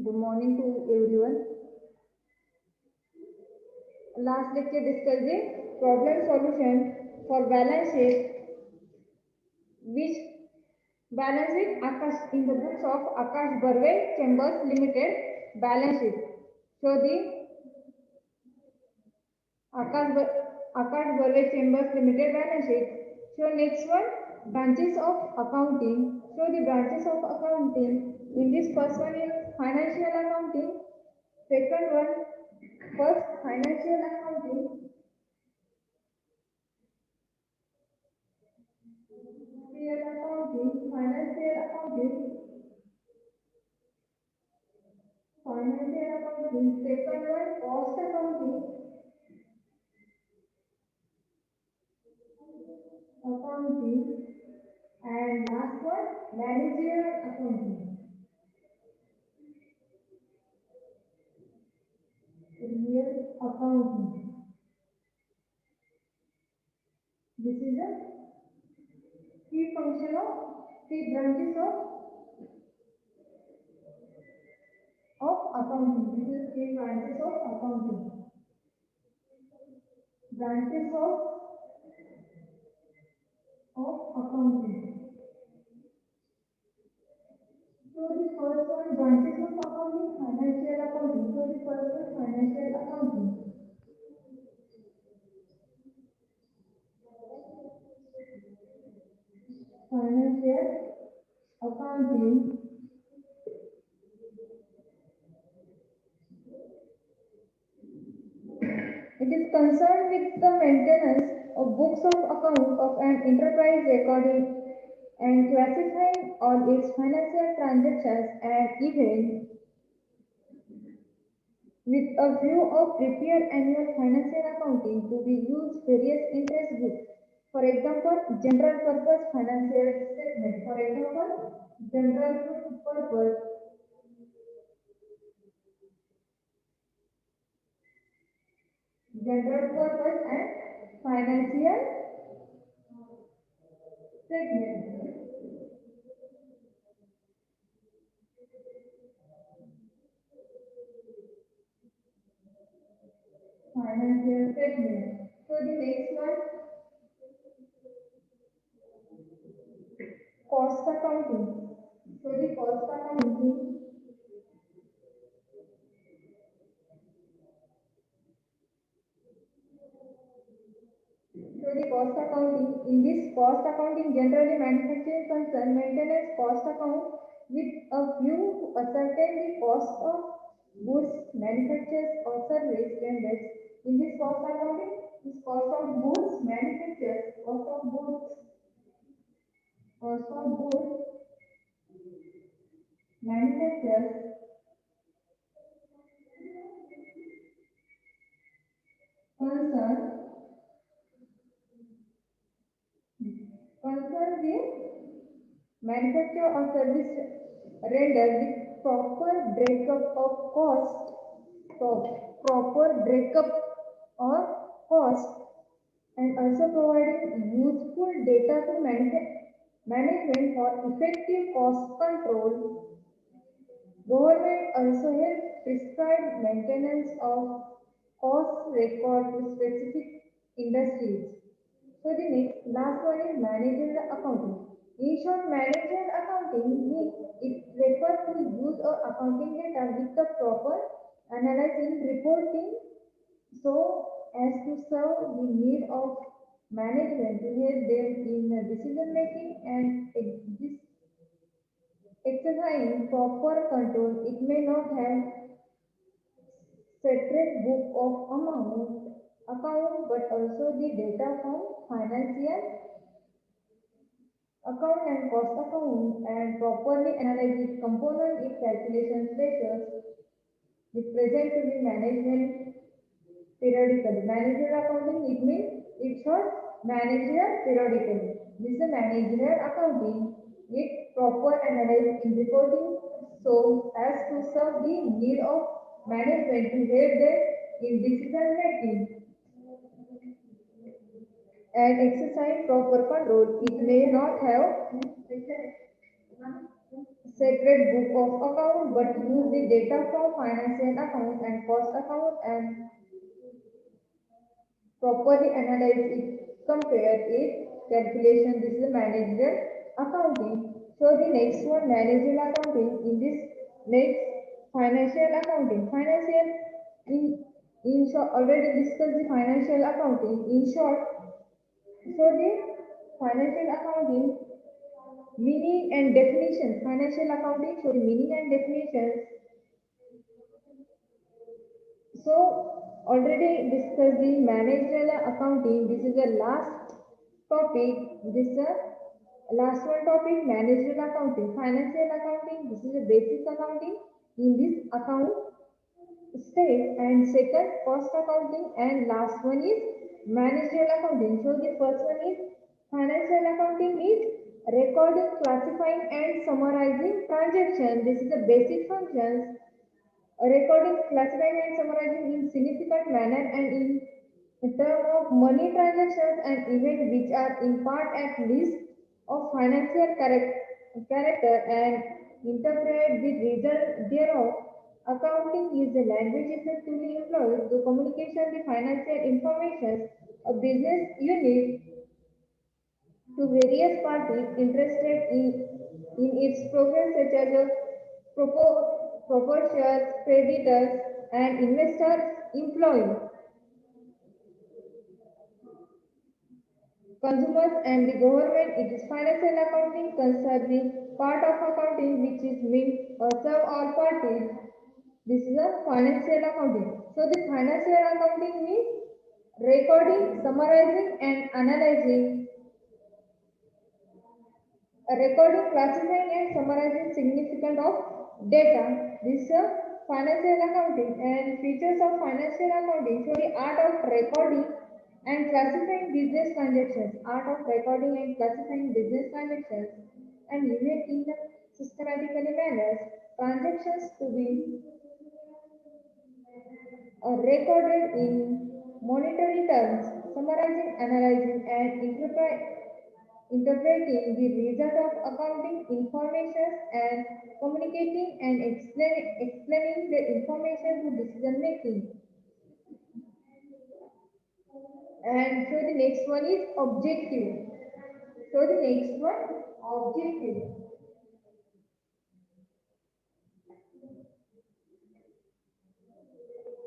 Good morning to everyone. Last lecture discussing problem solution for balance sheet, which balance sheet Akash in the books of Akash Barve Chambers Limited balance sheet. So the Akash Barve Chambers Limited balance sheet. So next one, branches of accounting. So the branches of accounting. In this first one is financial accounting. Second one, first financial accounting. Financial accounting, second one, cost accounting, and last one, managerial accounting. Real accounting. This is a key function of key branches of accounting. This is key branches of accounting. Branches of accounting. So the first one, branches of accounting, financial accounting. So the first one, financial accounting. Financial accounting. It is concerned with the maintenance of books of account of an enterprise recording and classifying all its financial transactions and events with a view of prepare annual financial accounting to be used various interest books. For example, general purpose financial statement. For example, general purpose and financial statement. Financial statement. So the next one, cost accounting. So the cost accounting. So the cost accounting. In this cost accounting, generally manufacturing concern maintenance cost account with a view to ascertain the cost of goods manufactured or service rendered. In this cost accounting, this cost of goods manufactured, cost of goods manufactured concern concern the manufacture or service render with proper breakup or cost, and also providing useful data to management for effective cost control. Government also has prescribed maintenance of cost record to specific industries. So the next last one is managerial accounting. In short, managerial accounting means it refers to use of accounting data with the proper analyzing reporting so as to serve the need of management to help them in decision making and exercising proper control. It may not have separate book of account but also the data from financial account and cost account and properly analyze its component, its calculation ratios, is present to the management periodically. Managerial accounting, it means it's short managerial periodically. This is a managerial accounting. It proper analyze in reporting so as to serve the need of management to help them in decision making and exercise proper control. It may not have sacred book of account, but use the data from financial account and cost account and properly analyze it, compare it, calculation. This is the managerial accounting. So the next one, managerial accounting. In this next, financial accounting. Financial in short, already discussed the financial accounting. In short, so the financial accounting meaning and definition. Financial accounting. So the meaning and definitions. So already discussed the managerial accounting. This is the last topic. This is the last one topic, managerial accounting. Financial accounting. This is a basic accounting. In this account state, and second cost accounting, and last one is managerial accounting. So the first one is financial accounting is recording, classifying and summarizing transactions. This is the basic functions. Recording, classifying and summarizing in significant manner and in terms of money transactions and events which are in part at least of financial character and interpret the result thereof. Accounting is the language effectively employed to communication the financial information a business unit to various parties interested in its progress such as a proposers, creditors, and investors, employees, consumers, and the government. It is financial accounting concerns the part of accounting which is meant serve all parties. This is a financial accounting. So the financial accounting means recording, summarizing, and analyzing. Recording, classifying, and summarizing significant of data. This is a financial accounting and features of financial accounting. So the art of recording and classifying business transactions, art of recording and classifying business transactions, and unit in the systematically manner transactions to be recorded in monetary terms, summarizing, analyzing, and interpreting the result of accounting information and communicating and explaining the information to decision making. And so the next one is objective. So the next one, objective.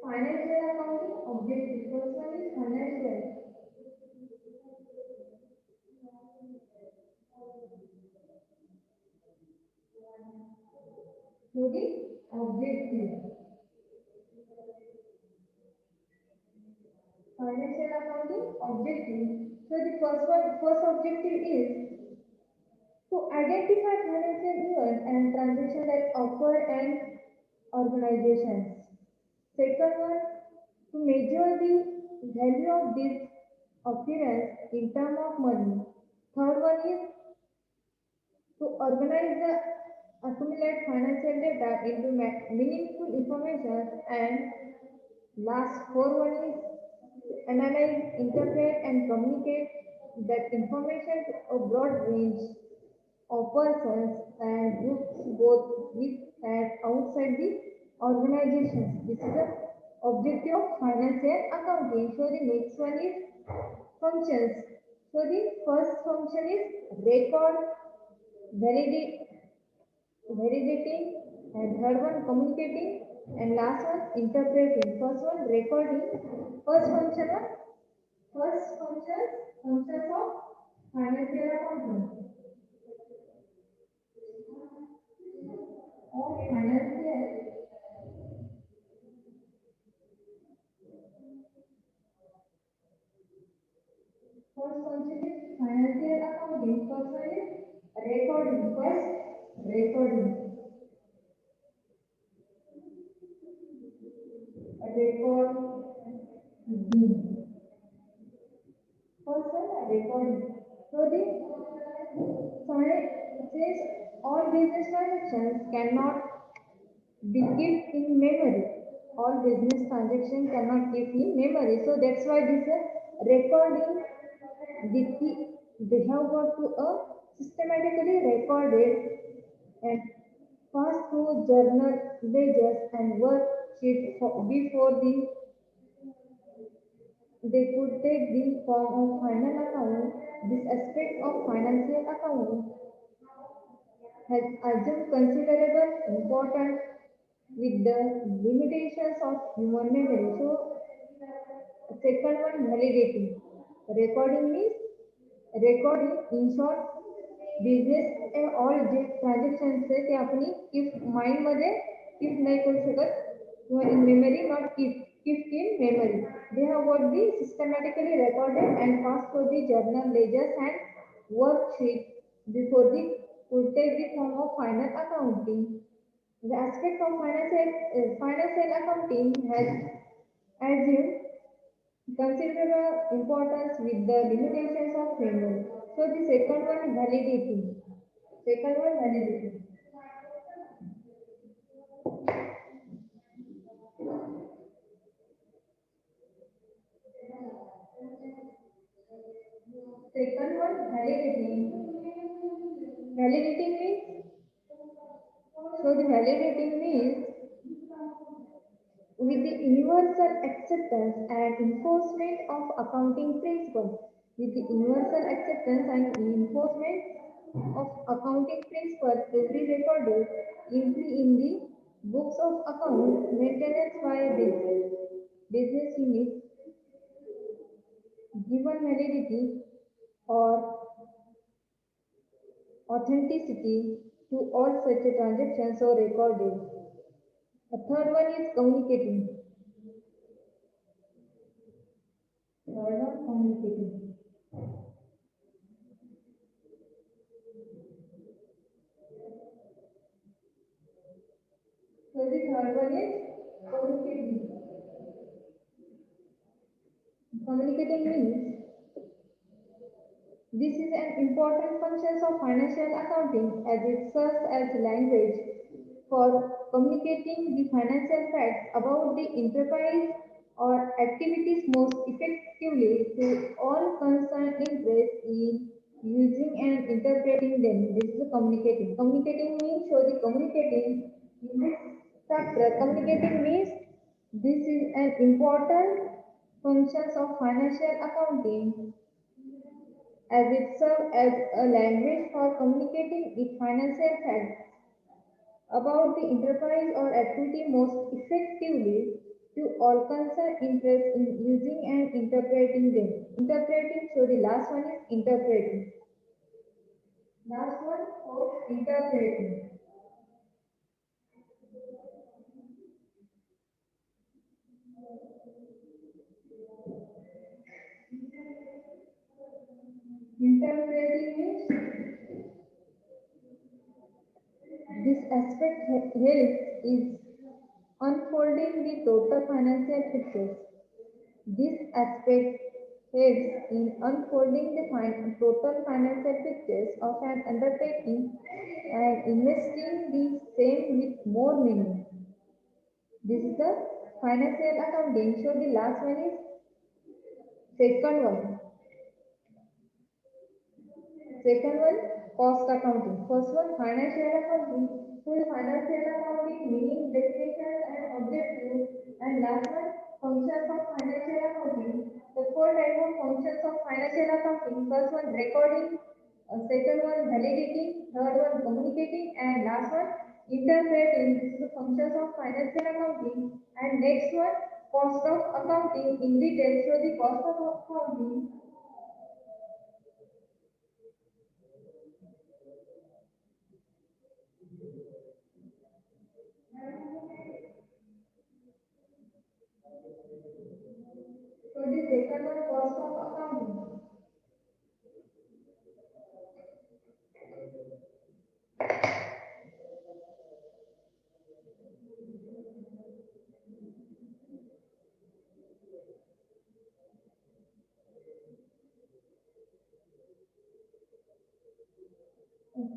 Financial accounting objective. First one is financial. So the objective. Financial accounting objective. So the first objective is to identify financial events and transactions that occur and organizations. Second one, to measure the value of this occurrence in terms of money. Third one is to organize the accumulate financial data into meaningful information, and last four one is to analyze, interpret and communicate that information to a broad range of persons and groups both with and outside the organizations. This is the objective of financial accounting. So the next one is functions. So the first function is record, validate, validating, and third one communicating, and last one interpreting. First one recording. First function of first function functions of financial accounting. Of financial first function is financial accounting. First one is recording. First recording. Recording. First one recording. So the summary says all business transactions cannot be kept in memory. All business transactions cannot keep in memory. So that's why this recording the key they have got to a systematically recorded and pass through journal ledgers and worksheets before they could take the form of final account. This aspect of financial account has assumed considerable importance with the limitations of human memory. So, second one, validity. Recording means recording in short business all J transactions आहे ते आपण if माइंडमध्ये if नाही करू शकत किंवा in memory not if in memory they have got the systematically recorded and pass for the journal ledgers and worksheet before the could take the form of final accounting. The aspect of financial accounting has assumed considerable importance with the limitations of memory. So the second one validity. Second one validity. Second one validity. Validity means so the validity means with the universal acceptance and enforcement of accounting principles. With the universal acceptance and enforcement of accounting principles, every recorded entry in the books of account maintenance by business unit given validity or authenticity to all such transactions or recorded. A third one is communicating. Third one communicating. So the third one is communicating. Communicating means this is an important function of financial accounting as it serves as language for communicating the financial facts about the enterprise or activities most effectively to all concerned interests in using and interpreting them. This is communicating. Communicating means so the communicating in this chapter. Communicating means this is an important functions of financial accounting as it serves as a language for communicating its financial facts about the enterprise or activity most effectively to all concerned interests in using and interpreting them. Interpreting, so the last one is interpreting. Last one for interpreting. Interpreting means this aspect helps is unfolding the total financial pictures. This aspect helps in unfolding the total financial pictures of an undertaking and investing the same with more meaning. This is the financial accounting. So the last one is second one. Second one, cost accounting. First one, financial accounting. So the financial accounting meaning, definition and objective. And last one, functions of financial accounting. The four type of functions of financial accounting. First one, recording. Second one, validating. Third one, communicating. And last one, interpreting. This is the functions of financial accounting. And next one, cost of accounting in detail. So the cost of accounting. So the second one, cost of accounting.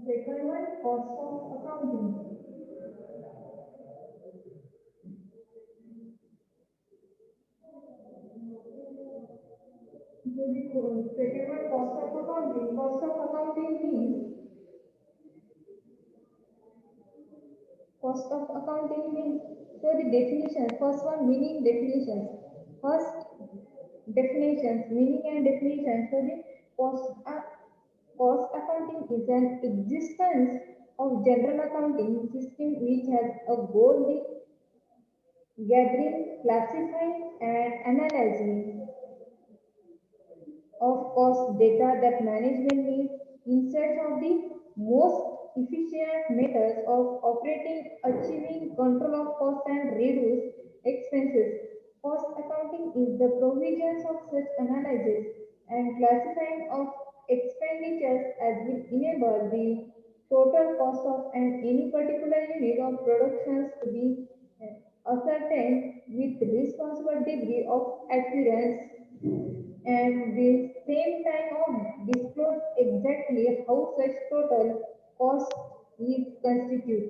Second one, cost of accounting. So the second one, cost of accounting. Cost of accounting means Cost of accounting means, so the definition, first one meaning definitions. First definitions, meaning and definition. So the cost accounting is an existence of general accounting system which has a goal of gathering, classifying and analyzing of cost data that management needs instead of the most efficient methods of operating, achieving control of costs and reduce expenses. Cost accounting is the provisions of such analysis and classifying of expenditures as will enable the total cost of any particular unit of productions to be ascertained with responsible degree of accuracy and the same time of disclose exactly how such total cost is constituted.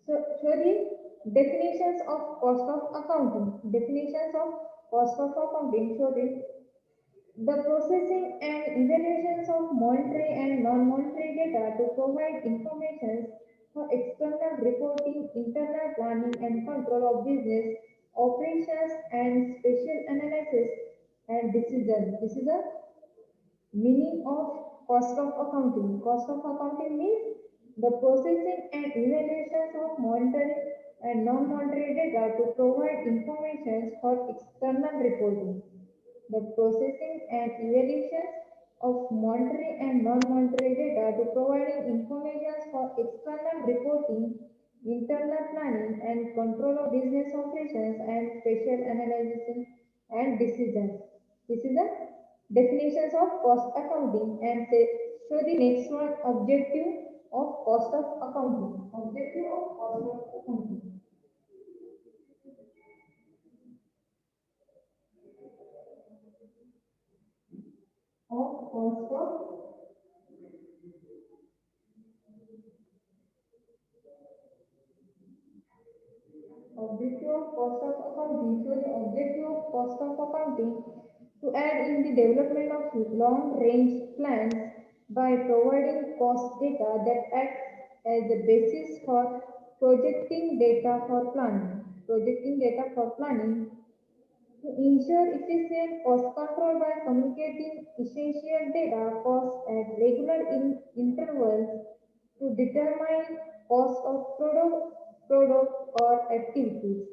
So the definitions of cost of accounting. Definitions of cost of accounting. So the processing and evaluations of monetary and non-monetary data to provide information for external reporting, internal planning and control of business operations and special analysis and decision. This is the meaning of cost of accounting. Cost of accounting means the processing and evaluations of monetary and non-monetary data to provide information for external reporting. The processing and evaluations of monetary and non-monetary data to providing information for external reporting, internal planning and control of business operations and special analysis and decisions. This is the definitions of cost accounting and so the next one objective of cost of accounting. Objective of cost of accounting. Of cost of objective of cost of accounting. So the objective of cost of accounting to add in the development of long range plans by providing cost data that acts as the basis for projecting data for planning. Projecting data for planning to ensure efficient cost control by communicating essential data costs at regular intervals to determine cost of product or activities.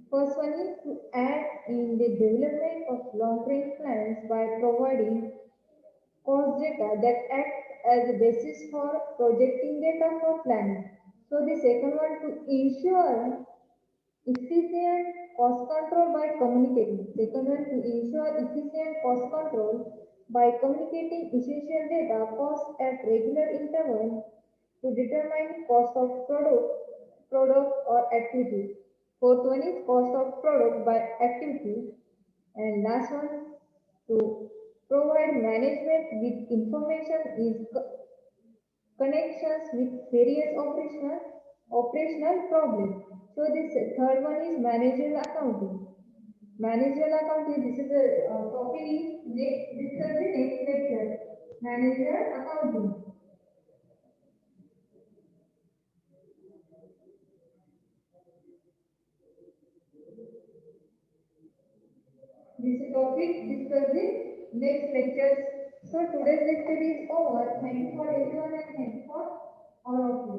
First one is to add in the development of long-range plans by providing cost data that acts as a basis for projecting data for planning. So the second one to ensure efficient cost control by communicating. Second one to ensure efficient cost control by communicating essential data cost at regular intervals to determine cost of product or activity. Fourth one is cost of product by activity. And last one to provide management with information is connections with various operational problems. So this third one is managerial accounting. Managerial accounting, this is a topic is next discuss the next lecture. Managerial accounting. This topic discuss the next lectures. So today's lecture is over. Thank you for everyone and thank you for all of you.